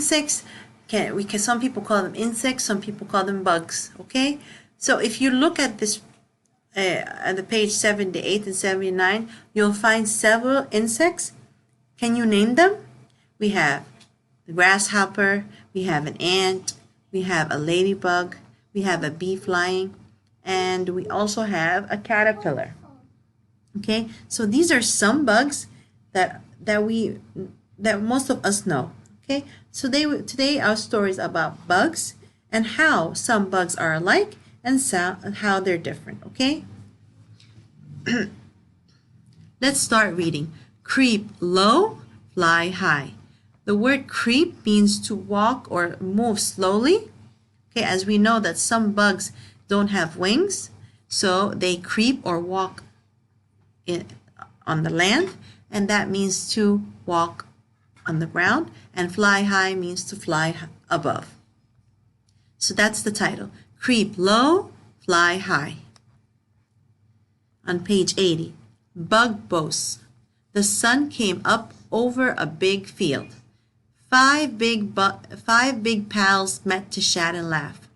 insects, some people call them insects, some people call them bugs, okay? So if you look at this at the page 78 and 79, you'll find several insects. Can you name them? We have the grasshopper, we have an ant, we have a ladybug, we have a bee flying, and we also have a caterpillar. Okay, so these are some bugs that most of us know. Okay, so today our story is about bugs and how some bugs are alike and how they're different. Okay, let's start reading. Creep low, fly high. The word creep means to walk or move slowly. Okay, as we know that some bugs don't have wings, so they creep or walk on the land, and that means to walk on the ground, and fly high means to fly above. So that's the title. Creep low, fly high. On page 80, bug boasts. The sun came up over a big field. Five big pals met to chat and laugh.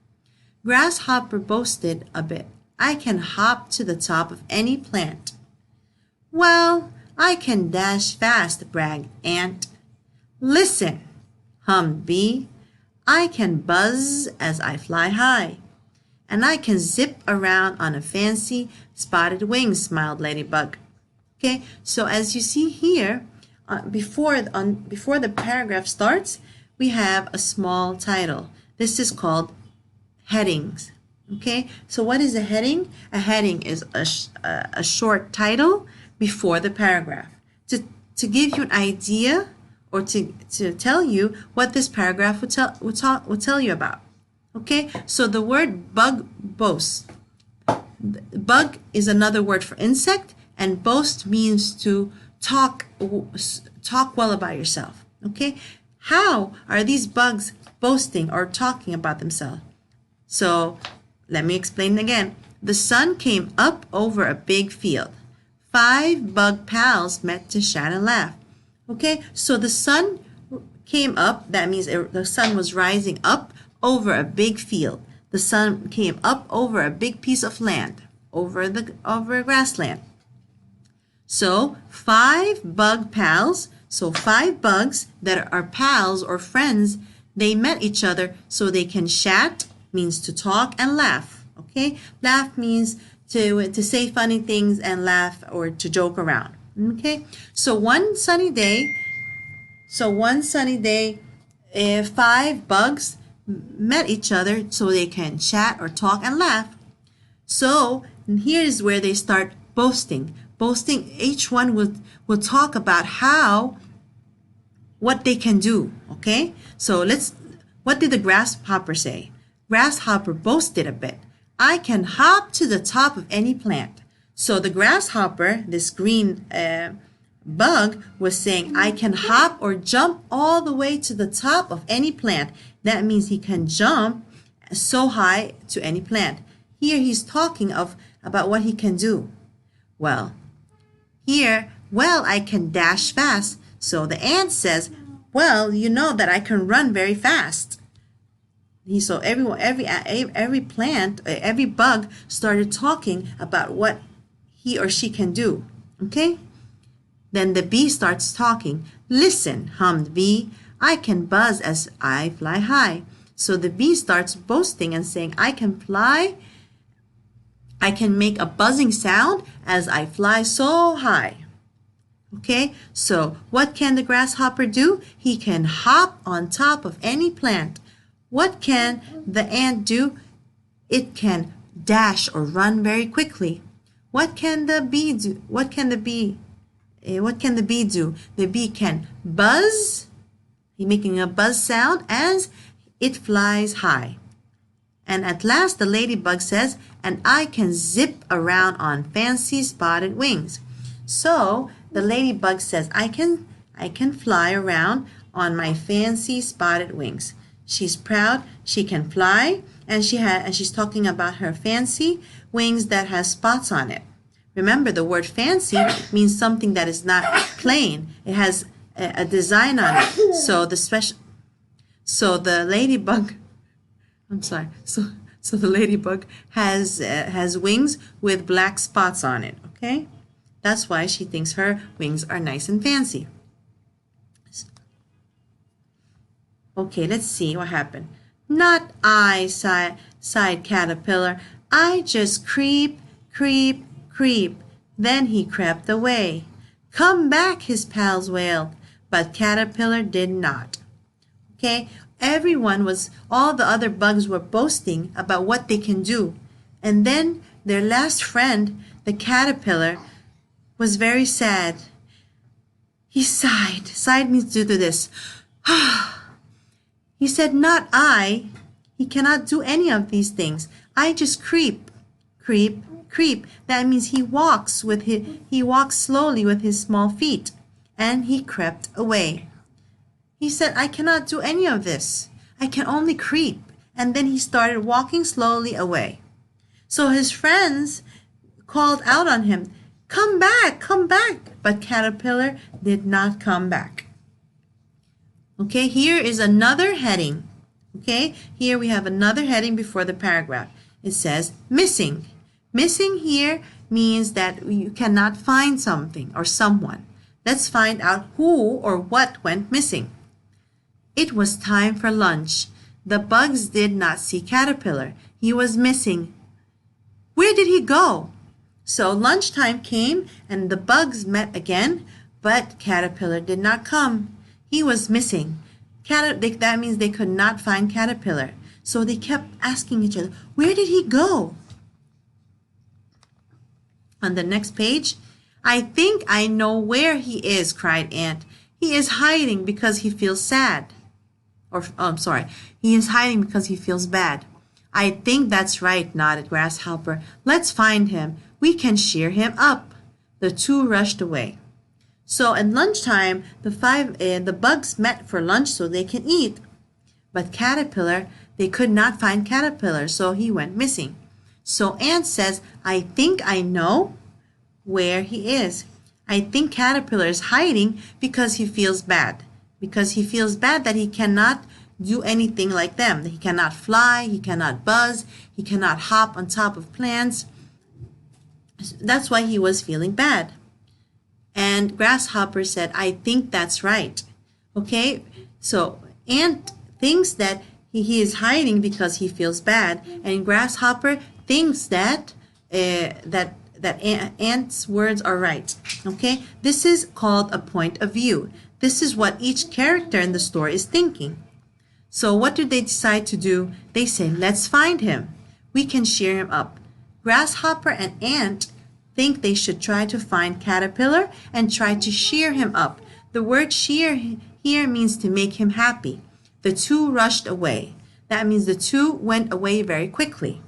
Grasshopper boasted a bit. I can hop to the top of any plant. Well, I can dash fast, bragged Ant. Listen, hummed Bee. I can buzz as I fly high. And I can zip around on a fancy spotted wing, smiled Ladybug. Okay, so as you see here, before the paragraph starts, we have a small title. This is called headings. Okay, so what is a heading? A heading is a short title before the paragraph to give you an idea or to tell you what this paragraph would tell you about. Okay, so the word bug boasts. Bug is another word for insect, and boast means to talk well about yourself. Okay, how are these bugs boasting or talking about themselves? So let me explain again. The sun came up over a big field. 5 bug pals met to chat and laugh. Okay, so the sun came up. That means the sun was rising up over a big field. The sun came up over a big piece of land, over grassland. So 5 bug pals, so 5 bugs that are pals or friends, they met each other so they can chat, means to talk, and laugh. Okay, laugh means to say funny things and laugh or to joke around. Okay, so one sunny day, 5 bugs met each other so they can chat or talk and laugh. So here's where they start boasting. Each one will talk about what they can do. Okay, so what did the grasshopper say? Grasshopper boasted a bit. I can hop to the top of any plant. So the grasshopper, this green bug, was saying, I can hop or jump all the way to the top of any plant. That means he can jump so high to any plant. Here he's talking about what he can do. Well, I can dash fast. So the ant says, well, you know that I can run very fast. So every plant, every bug started talking about what he or she can do. Okay? Then the bee starts talking. Listen, hummed Bee, I can buzz as I fly high. So the bee starts boasting and saying, I can fly. I can make a buzzing sound as I fly so high. Okay, so what can the grasshopper do? He can hop on top of any plant. What can the ant do? It can dash or run very quickly. What can the bee do? What can the bee do? The bee can buzz, making a buzz sound as it flies high. And at last the ladybug says, and I can zip around on fancy spotted wings. So the ladybug says, I can fly around on my fancy spotted wings. She's proud, she can fly, and she's talking about her fancy wings that has spots on it. Remember, the word fancy means something that is not plain. It has a design on it. So the ladybug, I'm sorry. So the ladybug has wings with black spots on it, okay? That's why she thinks her wings are nice and fancy. Okay, let's see what happened. Not I, sighed Caterpillar. I just creep, creep, creep. Then he crept away. Come back, his pals wailed, but Caterpillar did not. Okay, all the other bugs were boasting about what they can do. And then their last friend, the caterpillar, was very sad. He sighed. Sighed means to do this. He said, not I. He cannot do any of these things. I just creep, creep, creep. That means he walks slowly with his small feet. And he crept away. He said, I cannot do any of this. I can only creep. And then he started walking slowly away. So his friends called out on him, come back, come back. But Caterpillar did not come back. Okay, here is another heading. Okay, here we have another heading before the paragraph. It says missing. Missing here means that you cannot find something or someone. Let's find out who or what went missing. It was time for lunch. The bugs did not see Caterpillar. He was missing. Where did he go? So lunchtime came and the bugs met again, but Caterpillar did not come. He was missing. That means they could not find Caterpillar. So they kept asking each other, where did he go? On the next page, I think I know where he is, cried Ant. He is hiding because he feels sad. He is hiding because he feels bad. I think that's right, nodded Grasshopper. Let's find him. We can cheer him up. The two rushed away. So at lunchtime, the bugs met for lunch so they can eat. But Caterpillar, they could not find Caterpillar, so he went missing. So Ant says, I think I know where he is. I think Caterpillar is hiding because he feels bad. Because he feels bad that he cannot do anything like them. He cannot fly, he cannot buzz, he cannot hop on top of plants. That's why he was feeling bad. And Grasshopper said, I think that's right. Okay, so Ant thinks that he is hiding because he feels bad, and Grasshopper thinks that Ant's words are right. Okay, this is called a point of view. This is what each character in the story is thinking. So what do they decide to do? They say, let's find him. We can cheer him up. Grasshopper and Ant think they should try to find Caterpillar and try to cheer him up. The word cheer here means to make him happy. The two rushed away. That means the two went away very quickly.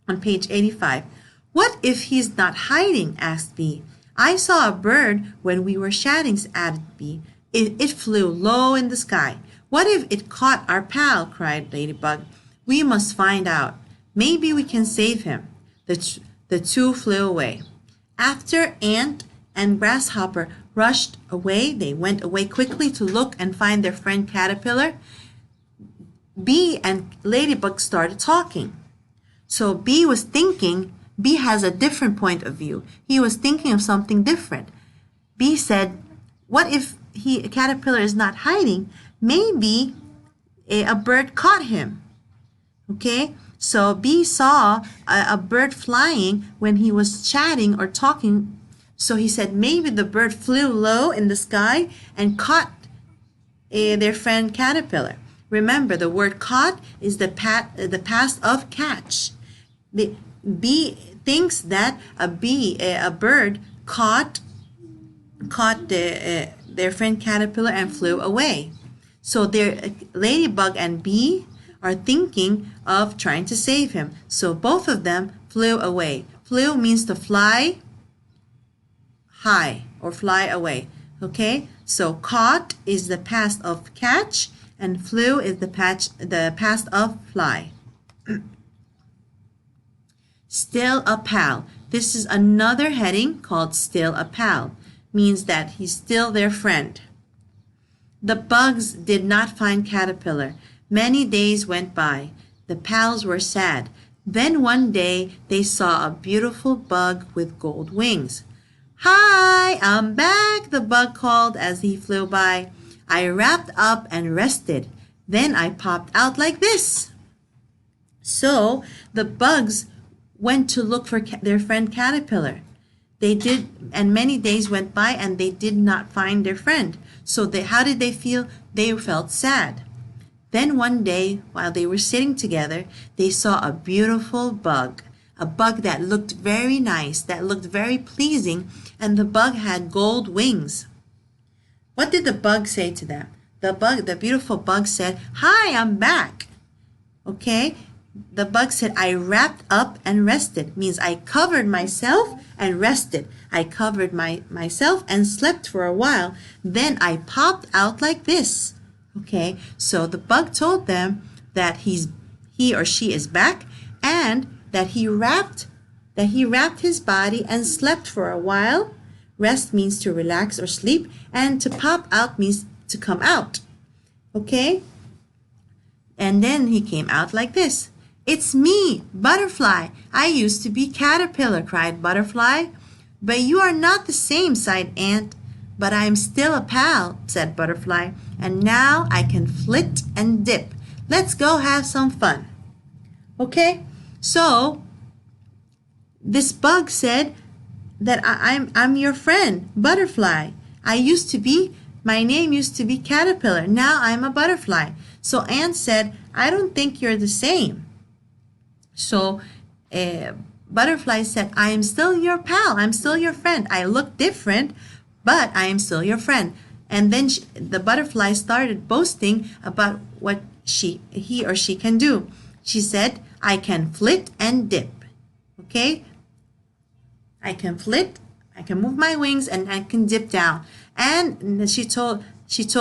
On page 85, what if he's not hiding? Asked Bee. I saw a bird when we were chatting, added Bee. It flew low in the sky. What if it caught our pal? Cried Ladybug. We must find out. Maybe we can save him. The two flew away. After Ant and Grasshopper rushed away, they went away quickly to look and find their friend Caterpillar. Bee and Ladybug started talking. So Bee has a different point of view. He was thinking of something different. Bee said, what if Caterpillar is not hiding? Maybe a bird caught him. Okay, so Bee saw a bird flying when he was chatting or talking. So he said maybe the bird flew low in the sky and caught their friend Caterpillar. Remember, the word caught is the past of catch. The Bee thinks that a bird caught their friend Caterpillar and flew away. So Ladybug and Bee are thinking of trying to save him. So both of them flew away. Flew means to fly high or fly away. Okay, so caught is the past of catch and flew is the past of fly. Still a pal. This is another heading called still a pal. Means that he's still their friend. The bugs did not find Caterpillar. Many days went by. The pals were sad. Then one day they saw a beautiful bug with gold wings. "Hi, I'm back," the bug called as he flew by. "I wrapped up and rested. Then I popped out like this." So the bugs went to look for their friend Caterpillar. They did, and many days went by and they did not find their friend. So how did they feel? They felt sad. Then one day, while they were sitting together, they saw a beautiful bug, a bug that looked very nice, that looked very pleasing, and the bug had gold wings. What did the bug say to them? The beautiful bug said, "Hi, I'm back." Okay? The bug said, "I wrapped up and rested," means I covered myself and rested. I covered myself and slept for a while. Then I popped out like this. Okay, so the bug told them that he or she is back, and that he wrapped his body and slept for a while. Rest means to relax or sleep, and to pop out means to come out. Okay? And then he came out like this. "It's me, Butterfly. I used to be Caterpillar," cried Butterfly. "But you are not the same," sighed Ant. "But I am still a pal," said Butterfly. "And now I can flit and dip. Let's go have some fun." Okay? So this bug said that I'm your friend, Butterfly. My name used to be Caterpillar. Now I'm a butterfly. So Ant said, "I don't think you're the same." So Butterfly said, "I am still your pal. I'm still your friend. I look different, but I am still your friend." And then the butterfly started boasting about what he or she can do. She said, "I can flit and dip." Okay? I can flit, I can move my wings, and I can dip down. And she told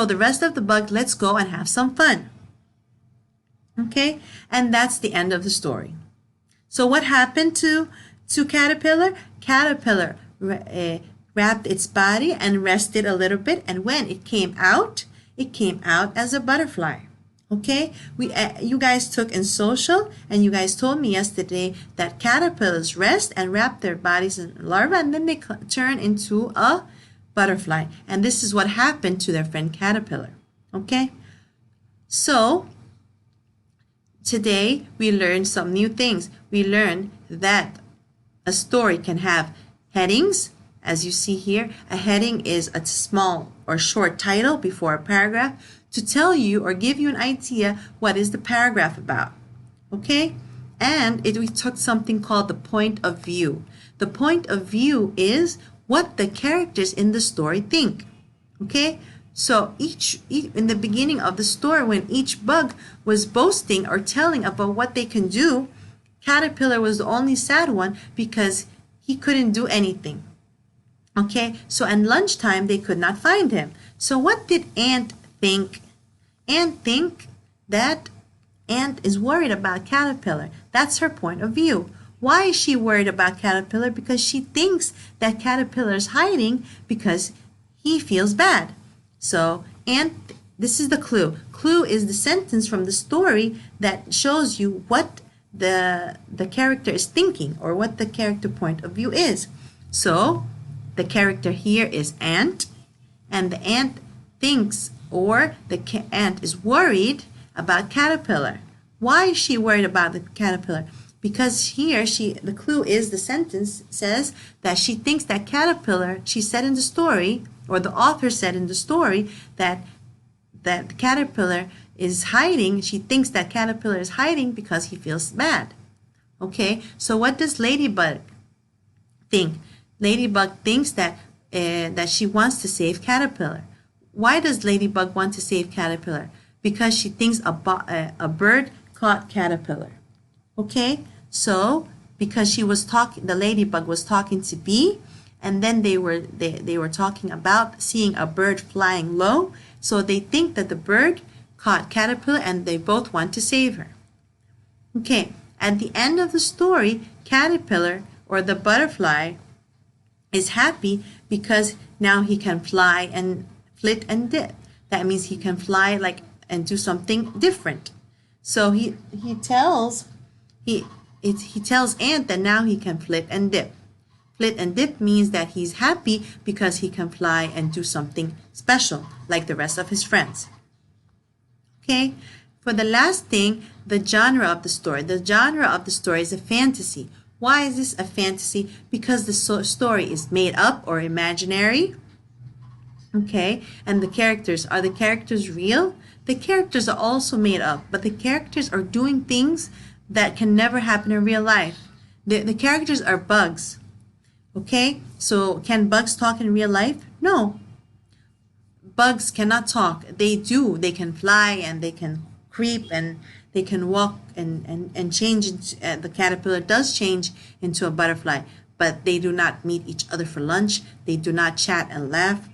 the rest of the bug, "Let's go and have some fun." Okay? And that's the end of the story. So what happened to Caterpillar? Caterpillar wrapped its body and rested a little bit, and when it came out as a butterfly. Okay, you guys took in social, and you guys told me yesterday that caterpillars rest and wrap their bodies in larvae, and then they turn into a butterfly. And this is what happened to their friend Caterpillar. Okay, so today we learned some new things. We learned that a story can have headings. As you see here, a heading is a small or short title before a paragraph to tell you or give you an idea what is the paragraph about. Okay? And we took something called the point of view. The point of view is what the characters in the story think. Okay? So in the beginning of the story, when each bug was boasting or telling about what they can do, Caterpillar was the only sad one because he couldn't do anything. Okay, so at lunchtime they could not find him. So what did Ant think? Ant think that Ant is worried about Caterpillar. That's her point of view. Why is she worried about Caterpillar? Because she thinks that Caterpillar is hiding because he feels bad. So this is the clue. Clue is the sentence from the story that shows you what the character is thinking or what the character point of view is. So the character here is Ant, and the ant thinks, or the ant is worried about Caterpillar. Why is she worried about the Caterpillar? Because here the clue is the sentence says that she thinks that Caterpillar, she said in the story, or the author said in the story, that the Caterpillar is hiding. She thinks that Caterpillar is hiding because he feels bad. Okay, so what does Ladybug think? Ladybug thinks that she wants to save Caterpillar. Why does Ladybug want to save Caterpillar? Because she thinks a bird caught Caterpillar. Okay, so because the Ladybug was talking to Bee, and then they were talking about seeing a bird flying low. So they think that the bird caught Caterpillar, and they both want to save her. Okay, at the end of the story, Caterpillar, or the butterfly, is happy because now he can fly and flit and dip. That means he can fly like and do something different. So he tells he tells Ant that now he can flit and dip. Flit and dip means that he's happy because he can fly and do something special like the rest of his friends. Okay, for the last thing, the genre of the story. The genre of the story is a fantasy. Why is this a fantasy? Because the story is made up or imaginary. Okay, and are the characters real? The characters are also made up, but the characters are doing things that can never happen in real life. The characters are bugs. Okay, so can bugs talk in real life? No. Bugs cannot talk. They do. They can fly and they can creep and they can walk and change into, the caterpillar does change into a butterfly, but they do not meet each other for lunch. They do not chat and laugh.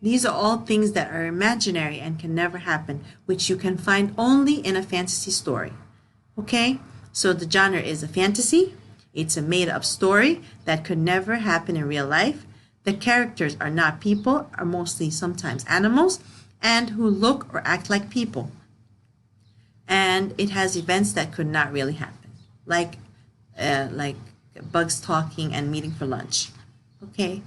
These are all things that are imaginary and can never happen, which you can find only in a fantasy story. Okay, so the genre is a fantasy. It's a made-up story that could never happen in real life. The characters are not people, are mostly sometimes animals, and who look or act like people. And it has events that could not really happen, like bugs talking and meeting for lunch. Okay.